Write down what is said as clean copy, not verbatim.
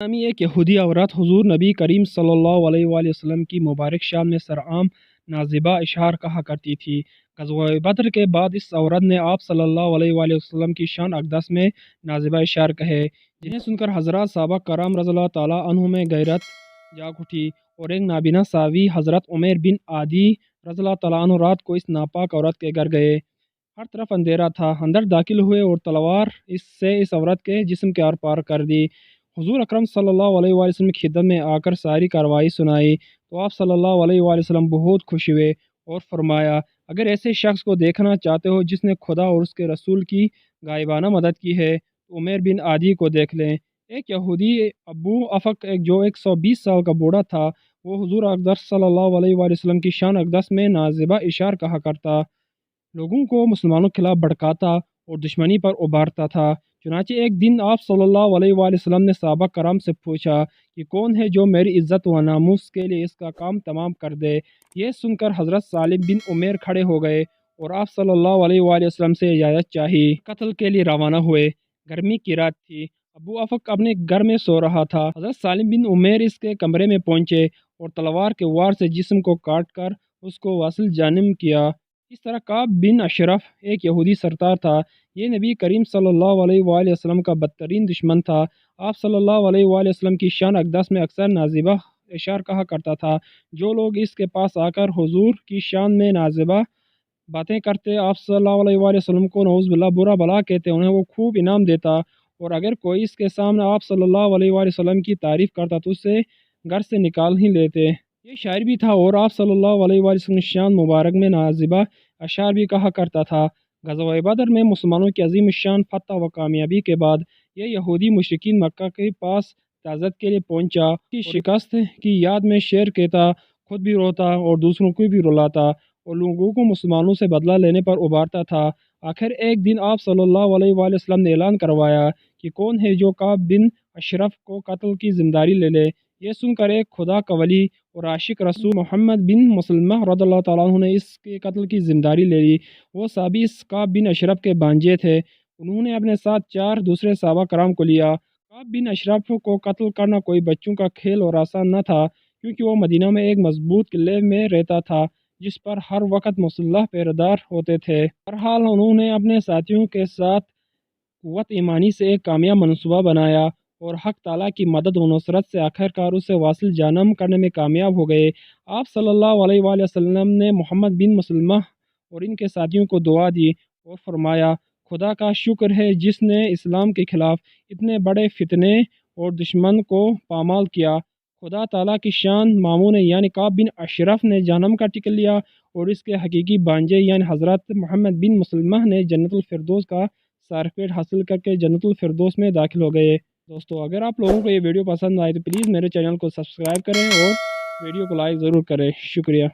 नामी एक यहूदी औरत हुजूर नबी करीम सल्लल्लाहु अलैहि वसल्लम की मुबारक शान में सरआम नाजिबा इशार कहा करती थी। ग़ज़वा बद्र के बाद इस औरत ने आप सल्लल्लाहु अलैहि वसल्लम की शान अक़दस में नाजिबा इशार कहे, जिन्हें सुनकर हज़रत सहाबा कराम रज़ियल्लाहु ताला अन्हुम में गैरत जाग उठी और एक नाबीना सावी हज़रत उमैर बिन आदी रज़ियल्लाहु ताला अन्हु रात को इस नापाक औरत के घर गए। हर तरफ अंधेरा था। अंदर दाखिल हुए और तलवार इस औरत के जिस्म के आर पार कर दी। हुजूर अकरम सल्लल्लाहु अलैहि वसल्लम की खिदमत में आकर सारी कार्रवाई सुनाई तो आप सल्लल्लाहु अलैहि वसल्लम बहुत खुश हुए और फरमाया, अगर ऐसे शख्स को देखना चाहते हो जिसने खुदा और उसके रसूल की गायबाना मदद की है तो उमैर बिन आदी को देख लें। एक यहूदी अबू अफक जो 120 साल का बूढ़ा था, वो हुजूर अक़दस सल्लल्लाहु अलैहि वसल्लम की शान अक़दस में नाजिबा इशार कहा करता, लोगों को मुसलमानों के खिलाफ भड़काता और दुश्मनी पर उभारता था। चुनांचे एक दिन आप सल्लल्लाहु अलैहि वसल्लम ने सहाबा कराम से पूछा कि कौन है जो मेरी इज़्ज़त व नामूस के लिए इसका काम तमाम कर दे। ये सुनकर हज़रत सालिम बिन उमैर खड़े हो गए और आप सल्लल्लाहु अलैहि वसल्लम से इजाज़त चाही। कत्ल के लिए रवाना हुए। गर्मी की रात थी। अबू अफक अपने घर में सो रहा था। हज़रत सालिम बिन उमैर इसके कमरे में पहुंचे और तलवार के वार से जिस्म को काट कर उसको वासिल जानिम किया। इस तरह काब बिन अशरफ एक यहूदी सरदार था। ये नबी करीम सल्लल्लाहु अलैहि वसल्लम का बदतरीन दुश्मन था। आप सल्लल्लाहु अलैहि वसल्लम की शान अक़दस में अक्सर नाजिबा इशार कहा करता था। जो लोग इसके पास आकर हुजूर की शान में नाजिबा बातें करते, आप सल्लल्लाहु अलैहि वसल्लम को नऊज़ुबिल्लाह बुरा भला कहते, उन्हें वो खूब इनाम देता और अगर कोई इसके सामने आप सल्लल्लाहु अलैहि वसल्लम की तारीफ़ करता तो उसे घर से निकाल ही लेते। ये शायर भी था और आप सल्लल्लाहु अलैहि वसल्लम की शान मुबारक में नाजिबा अशार भी कहा करता था। ग़ज़वा बदर में मुसलमानों की अज़ीम शान फतह व कामयाबी के बाद ये यहूदी मुशरिकीन मक्का के पास ताज़त के लिए पहुंचा। की शिकस्त की याद में शेर कहता, खुद भी रोता और दूसरों को भी रुलाता और लोगों को मुसलमानों से बदला लेने पर उभारता था। आखिर एक दिन आप सल्लल्लाहु अलैहि वसल्लम ने ऐलान करवाया कि कौन है जो काब बिन अशरफ को कत्ल की जिम्मेदारी ले ले। यह सुनकर एक खुदा का वली और आशिक रसूल मोहम्मद बिन मुसलमा रज़ियल्लाहु ताला अन्हु ने इसके कत्ल की जिम्मेदारी ले ली। वो साहबी इस काब बिन अशरफ के भांजे थे। उन्होंने अपने साथ 4 दूसरे सहाबा कराम को लिया। काब बिन अशरफ को कत्ल करना कोई बच्चों का खेल और आसान न था, क्योंकि वो मदीना में एक मजबूत किले में रहता था जिस पर हर वक्त मुसल्लह पहरेदार होते थे। बहरहाल उन्होंने अपने साथियों के साथ कुव्वत ईमानी से एक कामयाब मनसूबा बनाया और हक ताला की मदद व नुसरत से आखिरकार उसे वासिल जानम करने में कामयाब हो गए। आप सल्लल्लाहु अलैहि वसल्लम ने मोहम्मद बिन मुसलमा और इनके साथियों को दुआ दी और फरमाया, खुदा का शुक्र है जिसने इस्लाम के खिलाफ इतने बड़े फितने और दुश्मन को पामाल किया। खुदा ताला की शान मामून यानी काब बिन अशरफ ने जहन्नम का टिकट लिया और इसके हकीकी भांजे यानी हज़रत मोहम्मद बिन मुसलमा ने जन्नतुल फिरदौस का सर्टिफिकेट हासिल करके जन्नतुल फिरदौस में दाखिल हो गए। दोस्तों, अगर आप लोगों को ये वीडियो पसंद आए तो प्लीज़ मेरे चैनल को सब्सक्राइब करें और वीडियो को लाइक ज़रूर करें। शुक्रिया।